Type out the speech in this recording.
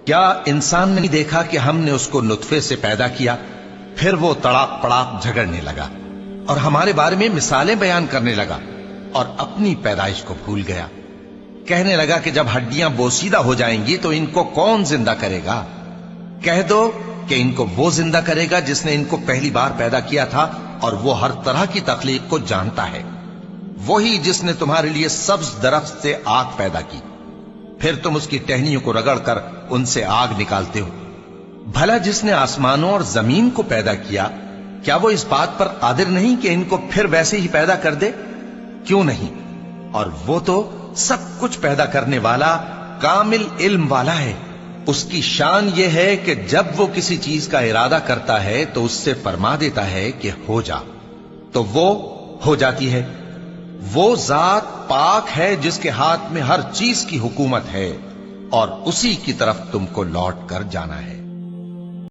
کیا انسان نے نہیں دیکھا کہ ہم نے اس کو نطفے سے پیدا کیا، پھر وہ تڑاک پڑاک جھگڑنے لگا اور ہمارے بارے میں مثالیں بیان کرنے لگا اور اپنی پیدائش کو بھول گیا۔ کہنے لگا کہ جب ہڈیاں بوسیدہ ہو جائیں گی تو ان کو کون زندہ کرے گا؟ کہہ دو کہ ان کو وہ زندہ کرے گا جس نے ان کو پہلی بار پیدا کیا تھا، اور وہ ہر طرح کی تخلیق کو جانتا ہے۔ وہی جس نے تمہارے لیے سبز درخت سے آگ پیدا کی، پھر تم اس کی ٹہنیوں کو رگڑ کر ان سے آگ نکالتے ہو۔ بھلا جس نے آسمانوں اور زمین کو پیدا کیا، کیا وہ اس بات پر قادر نہیں کہ ان کو پھر ویسے ہی پیدا کر دے؟ کیوں نہیں؟ اور وہ تو سب کچھ پیدا کرنے والا، کامل علم والا ہے۔ اس کی شان یہ ہے کہ جب وہ کسی چیز کا ارادہ کرتا ہے تو اس سے فرما دیتا ہے کہ ہو جا، تو وہ ہو جاتی ہے۔ وہ ذات پاک ہے جس کے ہاتھ میں ہر چیز کی حکومت ہے، اور اسی کی طرف تم کو لوٹ کر جانا ہے۔